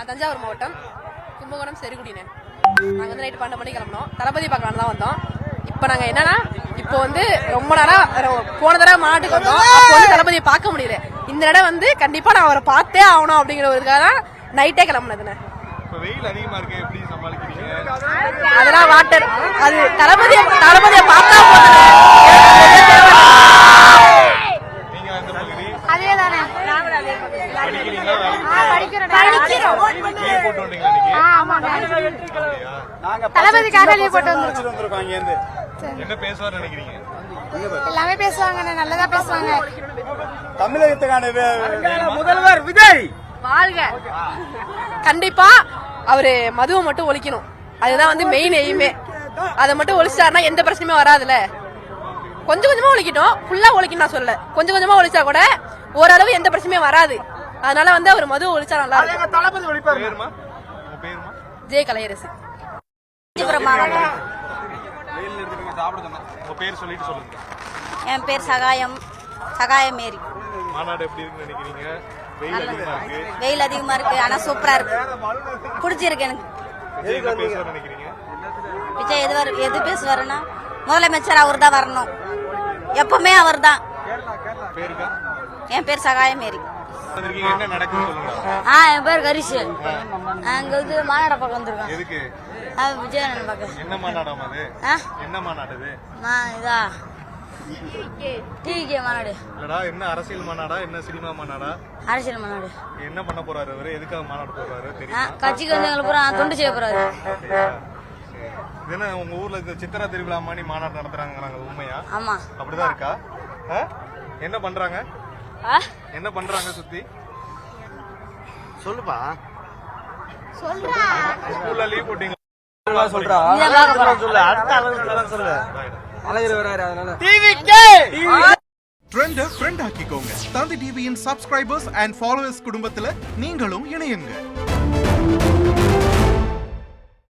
தஞ்சாவூர் மாவட்டம் கும்பகோணம் செருகுடினே. நாங்கள் வந்து நைட்டு 12 மணிக்கு கிளம்பணும். தளபதி பார்க்கலான்னு தான் வந்தோம். இப்போ நாங்கள் என்னன்னா இப்போ வந்து ரொம்ப நேரம் போன தடவை மாநாட்டுக்கு வந்தோம். அப்போ வந்து தளபதியை பார்க்க முடியல. இந்த தடவை வந்து கண்டிப்பா நான் அவரை பார்த்தே ஆகணும் அப்படிங்கிற ஒரு இதுக்காக தான் நைட்டே கிளம்புனதுண்ணே. அதெல்லாம் வாட்டர் அது தளபதியை பார்த்தா அதேதானே. தளபதிக்காக லீவ் போட்டு வந்திருக்கோம். என்ன பேசுவார் நினைக்கிறீங்க? எல்லாமே பேசுவாங்க, நல்லதா பேசுவாங்க. தமிழகத்துக்கான முதல்வர் விஜய் வாழ்க. கண்டிப்பா அவரு மதுவை மட்டும் ஒழிக்கணும். அதுதான் வந்து மெயின் எய்மே. அதை மட்டும் ஒழிச்சாருன்னா எந்த பிரச்சனையுமே வராதுல. கொஞ்சம் கொஞ்சமா ஒழிக்கட்டும், ஃபுல்லா ஒழிக்கணும் நான் சொல்லல. கொஞ்சம் கொஞ்சமா ஒழிச்சா கூட ஓரளவு எந்த பிரச்சனையும் வராது. அதனால வந்து அவர் மது ஒழிச்சா நல்லா இருக்கும். ஜெய கலையரசு. என் பேர் சகாயம் மேரி. மாநாடு எப்படி இருக்குன்னு நினைக்கிறீங்க? வெயில் அதிகமா இருக்கு, ஆனா சூப்பரா இருக்கு, பிடிச்சிருக்கு எனக்கு. விஜய் எது பேசுவாருன்னா முதலமைச்சர் அவர் தான் வரணும், எப்பவுமே அவர் தான். என் பேர் சகாயம் மேரி. என் பேர் கரிஷ். அங்க வந்து மாநாட பக்கம் வந்திருக்கோம். விஜய் பார்க்க. என்ன மாநாடம் அது? என்ன மாநாடு இது? இதா டிவிகே மாநாடு. இல்லடா, என்ன அரசியல் மாநாடா என்ன சினிமா மாநாடா? அரசியல் மாநாடு. என்ன பண்ண போறாரு அவரு? எதுக்காக மாநாடு போறாரு தெரியுமா? கட்சிக்கு வந்தவங்களுக்கு பூரா தொண்டு செய்ய போறாரு. என்ன உங்க ஊர்ல இந்த சித்திரா திருவிழா மாதிரி மாநாடு நடத்துறாங்க, உண்மையா? ஆமா, அப்படிதான் இருக்கா? என்ன பண்றாங்க சுத்தி சொல்லுப்பா. ஸ்கூல்ல லீவ் போட்டீங்க சொல்றா சொல்லு. அடுத்த அளவுக்கு சொல்லு. அழகர் வராரு, அதனால டிவிகே ட்ரெண்ட ஃப்ரெண்ட் ஆக்கிக்கோங்க. தந்தி டிவியின் சப்ஸ்கிரைபர்ஸ் அண்ட் ஃபாலோவர்ஸ் குடும்பத்துல நீங்களும் இணையுங்க.